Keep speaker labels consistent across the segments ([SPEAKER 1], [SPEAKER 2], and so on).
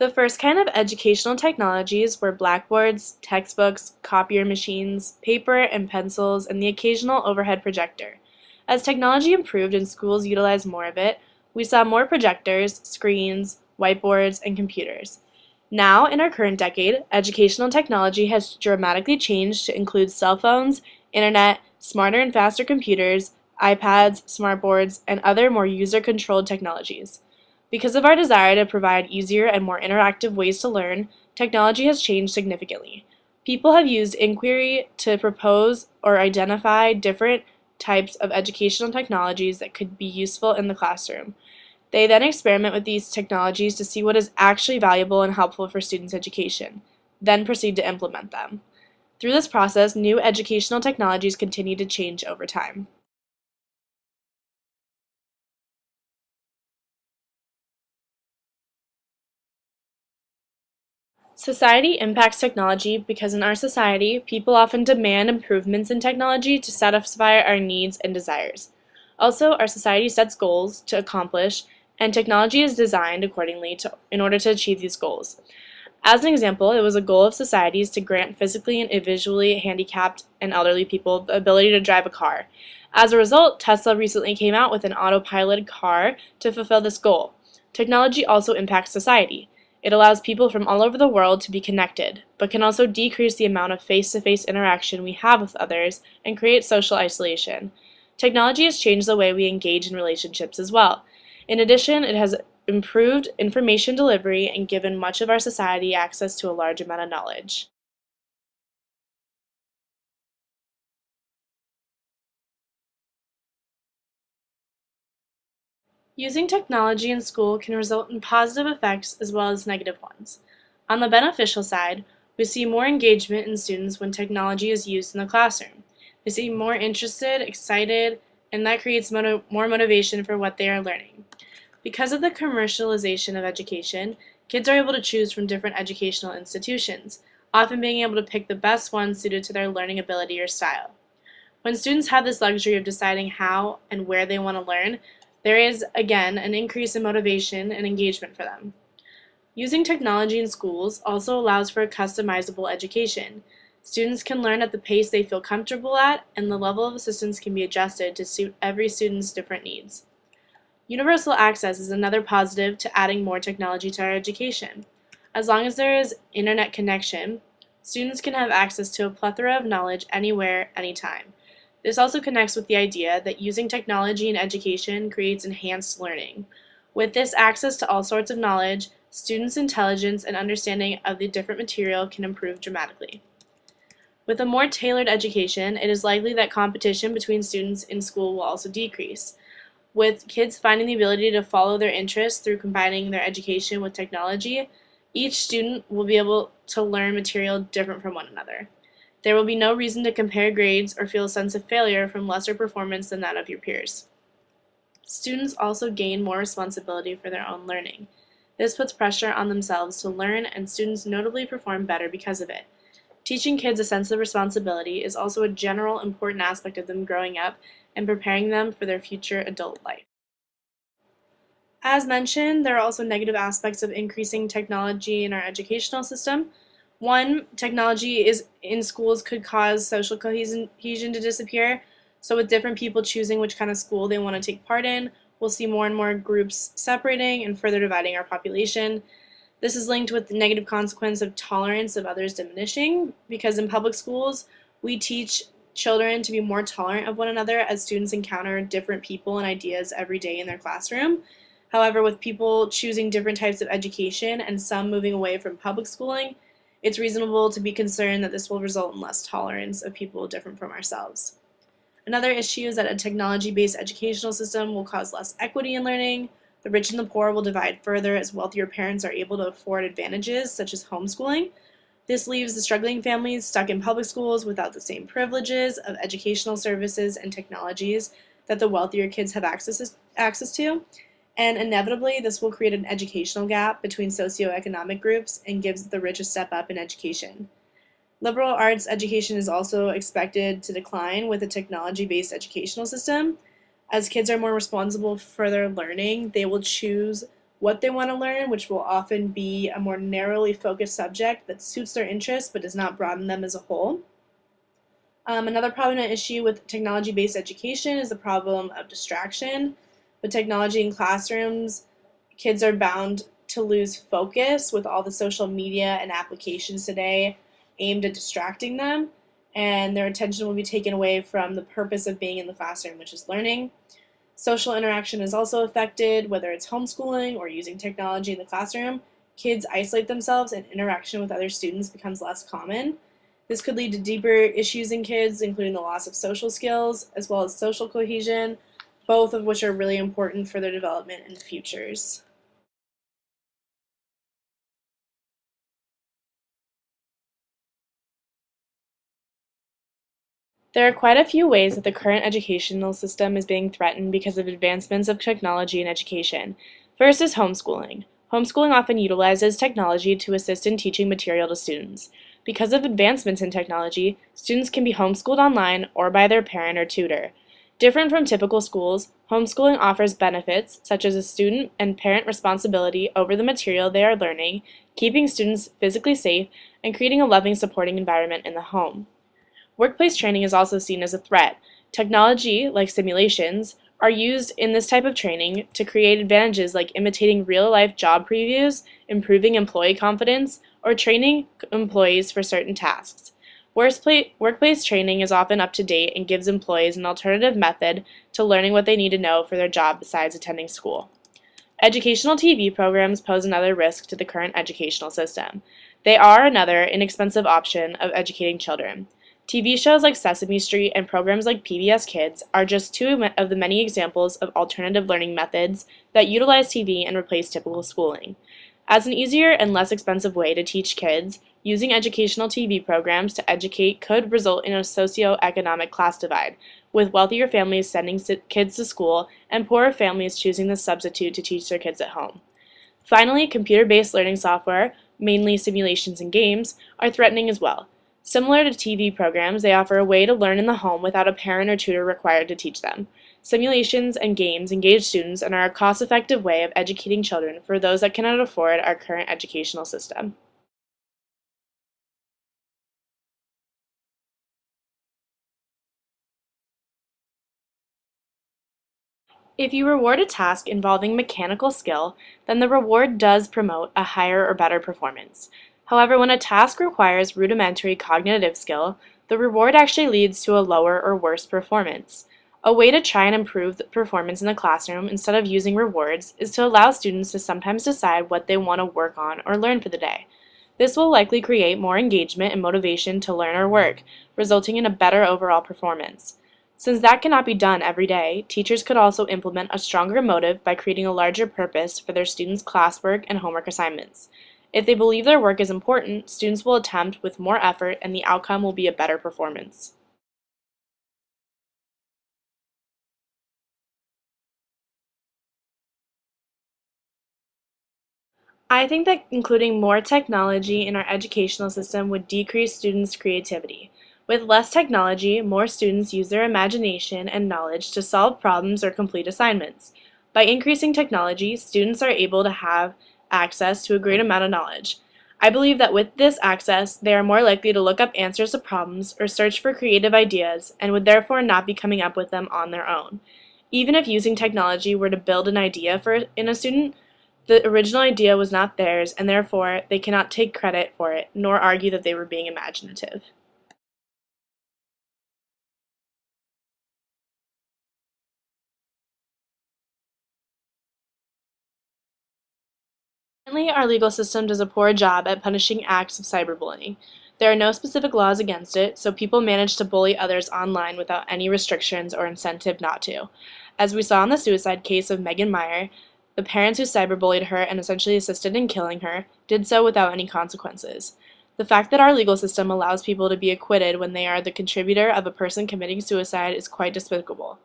[SPEAKER 1] The first kind of educational technologies were blackboards, textbooks, copier machines, paper and pencils, and the occasional overhead projector. As technology improved and schools utilized more of it, we saw more projectors, screens, whiteboards, and computers. Now, in our current decade, educational technology has dramatically changed to include cell phones, internet, smarter and faster computers, iPads, smartboards, and other more user-controlled technologies. Because of our desire to provide easier and more interactive ways to learn, technology has changed significantly. People have used inquiry to propose or identify different types of educational technologies that could be useful in the classroom. They then experiment with these technologies to see what is actually valuable and helpful for students' education, then proceed to implement them. Through this process, new educational technologies continue to change over time. Society impacts technology because in our society, people often demand improvements in technology to satisfy our needs and desires. Also, our society sets goals to accomplish, and technology is designed accordingly in order to achieve these goals. As an example, it was a goal of societies to grant physically and visually handicapped and elderly people the ability to drive a car. As a result, Tesla recently came out with an autopiloted car to fulfill this goal. Technology also impacts society. It allows people from all over the world to be connected, but can also decrease the amount of face-to-face interaction we have with others and create social isolation. Technology has changed the way we engage in relationships as well. In addition, it has improved information delivery and given much of our society access to a large amount of knowledge. Using technology in school can result in positive effects as well as negative ones. On the beneficial side, we see more engagement in students when technology is used in the classroom. They seem more interested, excited, and that creates more motivation for what they are learning. Because of the commercialization of education, kids are able to choose from different educational institutions, often being able to pick the best one suited to their learning ability or style. When students have this luxury of deciding how and where they want to learn, there is, again, an increase in motivation and engagement for them. Using technology in schools also allows for a customizable education. Students can learn at the pace they feel comfortable at, and the level of assistance can be adjusted to suit every student's different needs. Universal access is another positive to adding more technology to our education. As long as there is internet connection, students can have access to a plethora of knowledge anywhere, anytime. This also connects with the idea that using technology in education creates enhanced learning. With this access to all sorts of knowledge, students' intelligence and understanding of the different material can improve dramatically. With a more tailored education, it is likely that competition between students in school will also decrease. With kids finding the ability to follow their interests through combining their education with technology, each student will be able to learn material different from one another. There will be no reason to compare grades or feel a sense of failure from lesser performance than that of your peers. Students also gain more responsibility for their own learning. This puts pressure on themselves to learn, and students notably perform better because of it. Teaching kids a sense of responsibility is also a general important aspect of them growing up and preparing them for their future adult life. As mentioned, there are also negative aspects of increasing technology in our educational system. One, technology in schools could cause social cohesion to disappear. So with different people choosing which kind of school they want to take part in, we'll see more and more groups separating and further dividing our population. This is linked with the negative consequence of tolerance of others diminishing, because in public schools, we teach children to be more tolerant of one another as students encounter different people and ideas every day in their classroom. However, with people choosing different types of education and some moving away from public schooling, it's reasonable to be concerned that this will result in less tolerance of people different from ourselves. Another issue is that a technology-based educational system will cause less equity in learning. The rich and the poor will divide further as wealthier parents are able to afford advantages such as homeschooling. This leaves the struggling families stuck in public schools without the same privileges of educational services and technologies that the wealthier kids have access to. And inevitably, this will create an educational gap between socioeconomic groups and gives the rich a step up in education. Liberal arts education is also expected to decline with a technology-based educational system. As kids are more responsible for their learning, they will choose what they want to learn, which will often be a more narrowly focused subject that suits their interests but does not broaden them as a whole. Another prominent issue with technology-based education is the problem of distraction. With technology in classrooms, kids are bound to lose focus with all the social media and applications today aimed at distracting them, and their attention will be taken away from the purpose of being in the classroom, which is learning. Social interaction is also affected, whether it's homeschooling or using technology in the classroom. Kids isolate themselves and interaction with other students becomes less common. This could lead to deeper issues in kids, including the loss of social skills as well as social cohesion, both of which are really important for their development in the futures. There are quite a few ways that the current educational system is being threatened because of advancements of technology in education. First is homeschooling. Homeschooling often utilizes technology to assist in teaching material to students. Because of advancements in technology, students can be homeschooled online or by their parent or tutor. Different from typical schools, homeschooling offers benefits such as a student and parent responsibility over the material they are learning, keeping students physically safe, and creating a loving, supporting environment in the home. Workplace training is also seen as a threat. Technology, like simulations, are used in this type of training to create advantages like imitating real-life job previews, improving employee confidence, or training employees for certain tasks. Workplace training is often up to date and gives employees an alternative method to learning what they need to know for their job besides attending school. Educational TV programs pose another risk to the current educational system. They are another inexpensive option of educating children. TV shows like Sesame Street and programs like PBS Kids are just two of the many examples of alternative learning methods that utilize TV and replace typical schooling. As an easier and less expensive way to teach kids, using educational TV programs to educate could result in a socioeconomic class divide, with wealthier families sending kids to school and poorer families choosing the substitute to teach their kids at home. Finally, computer-based learning software, mainly simulations and games, are threatening as well. Similar to TV programs, they offer a way to learn in the home without a parent or tutor required to teach them. Simulations and games engage students and are a cost-effective way of educating children for those that cannot afford our current educational system. If you reward a task involving mechanical skill, then the reward does promote a higher or better performance. However, when a task requires rudimentary cognitive skill, the reward actually leads to a lower or worse performance. A way to try and improve the performance in the classroom instead of using rewards is to allow students to sometimes decide what they want to work on or learn for the day. This will likely create more engagement and motivation to learn or work, resulting in a better overall performance. Since that cannot be done every day, teachers could also implement a stronger motive by creating a larger purpose for their students' classwork and homework assignments. If they believe their work is important, students will attempt with more effort and the outcome will be a better performance. I think that including more technology in our educational system would decrease students' creativity. With less technology, more students use their imagination and knowledge to solve problems or complete assignments. By increasing technology, students are able to have access to a great amount of knowledge. I believe that with this access, they are more likely to look up answers to problems or search for creative ideas and would therefore not be coming up with them on their own. Even if using technology were to build an idea in a student, the original idea was not theirs, and therefore they cannot take credit for it, nor argue that they were being imaginative. Currently, our legal system does a poor job at punishing acts of cyberbullying. There are no specific laws against it, so people manage to bully others online without any restrictions or incentive not to. As we saw in the suicide case of Megan Meyer, the parents who cyberbullied her and essentially assisted in killing her did so without any consequences. The fact that our legal system allows people to be acquitted when they are the contributor of a person committing suicide is quite despicable.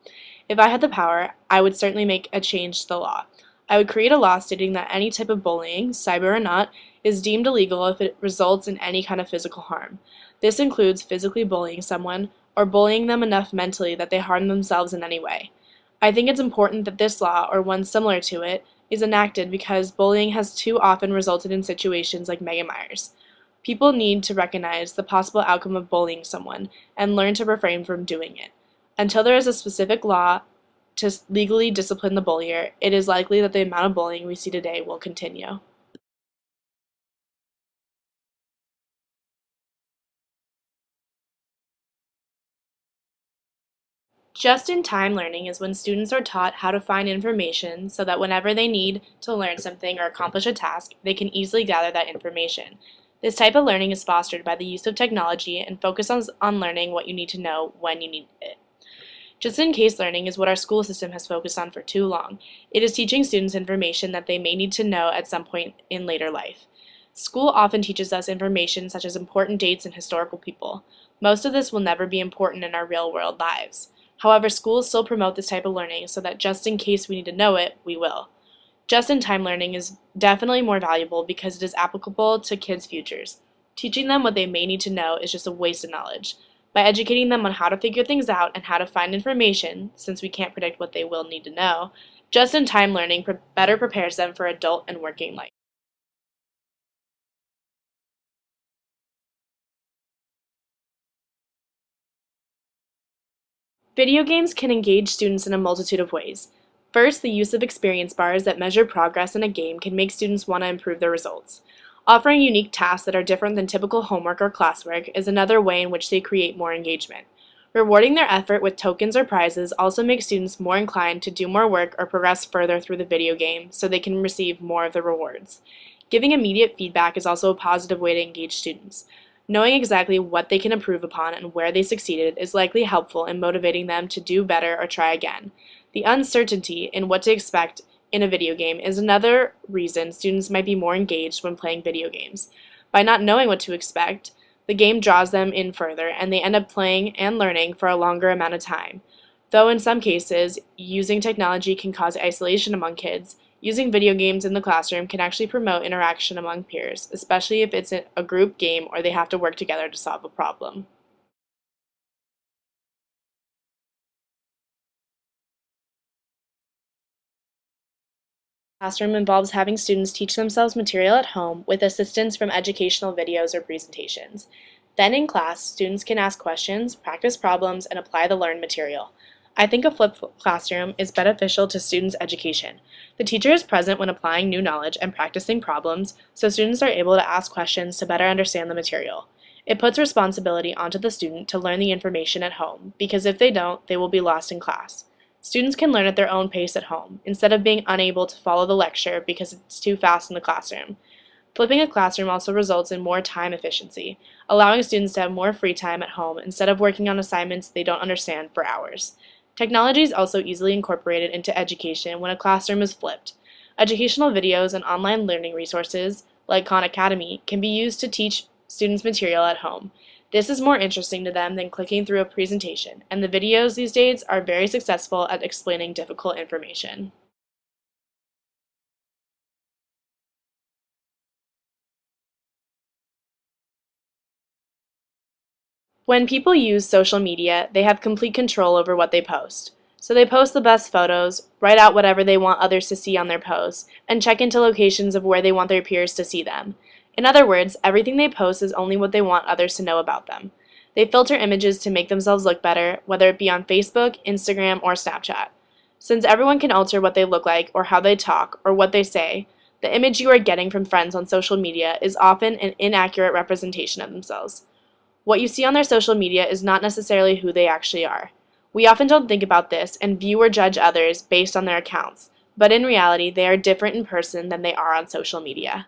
[SPEAKER 1] If I had the power, I would certainly make a change to the law. I would create a law stating that any type of bullying, cyber or not, is deemed illegal if it results in any kind of physical harm. This includes physically bullying someone or bullying them enough mentally that they harm themselves in any way. I think it's important that this law, or one similar to it, is enacted because bullying has too often resulted in situations like Megan Myers. People need to recognize the possible outcome of bullying someone and learn to refrain from doing it. Until there is a specific law to legally discipline the bullier, it is likely that the amount of bullying we see today will continue. Just-in-time learning is when students are taught how to find information so that whenever they need to learn something or accomplish a task, they can easily gather that information. This type of learning is fostered by the use of technology and focuses on learning what you need to know when you need it. Just-in-case learning is what our school system has focused on for too long. It is teaching students information that they may need to know at some point in later life. School often teaches us information such as important dates and historical people. Most of this will never be important in our real-world lives. However, schools still promote this type of learning so that just in case we need to know it, we will. Just-in-time learning is definitely more valuable because it is applicable to kids' futures. Teaching them what they may need to know is just a waste of knowledge. By educating them on how to figure things out and how to find information, since we can't predict what they will need to know, just-in-time learning better prepares them for adult and working life. Video games can engage students in a multitude of ways. First, the use of experience bars that measure progress in a game can make students want to improve their results. Offering unique tasks that are different than typical homework or classwork is another way in which they create more engagement. Rewarding their effort with tokens or prizes also makes students more inclined to do more work or progress further through the video game so they can receive more of the rewards. Giving immediate feedback is also a positive way to engage students. Knowing exactly what they can improve upon and where they succeeded is likely helpful in motivating them to do better or try again. The uncertainty in what to expect in a video game is another reason students might be more engaged when playing video games. By not knowing what to expect, the game draws them in further and they end up playing and learning for a longer amount of time. Though in some cases, using technology can cause isolation among kids, using video games in the classroom can actually promote interaction among peers, especially if it's a group game or they have to work together to solve a problem. Classroom involves having students teach themselves material at home with assistance from educational videos or presentations. Then in class, students can ask questions, practice problems, and apply the learned material. I think a flipped classroom is beneficial to students' education. The teacher is present when applying new knowledge and practicing problems, so students are able to ask questions to better understand the material. It puts responsibility onto the student to learn the information at home, because if they don't, they will be lost in class. Students can learn at their own pace at home, instead of being unable to follow the lecture because it's too fast in the classroom. Flipping a classroom also results in more time efficiency, allowing students to have more free time at home instead of working on assignments they don't understand for hours. Technology is also easily incorporated into education when a classroom is flipped. Educational videos and online learning resources, like Khan Academy, can be used to teach students material at home. This is more interesting to them than clicking through a presentation, and the videos these days are very successful at explaining difficult information. When people use social media, they have complete control over what they post. So they post the best photos, write out whatever they want others to see on their posts, and check into locations of where they want their peers to see them. In other words, everything they post is only what they want others to know about them. They filter images to make themselves look better, whether it be on Facebook, Instagram, or Snapchat. Since everyone can alter what they look like, or how they talk, or what they say, the image you are getting from friends on social media is often an inaccurate representation of themselves. What you see on their social media is not necessarily who they actually are. We often don't think about this and view or judge others based on their accounts, but in reality, they are different in person than they are on social media.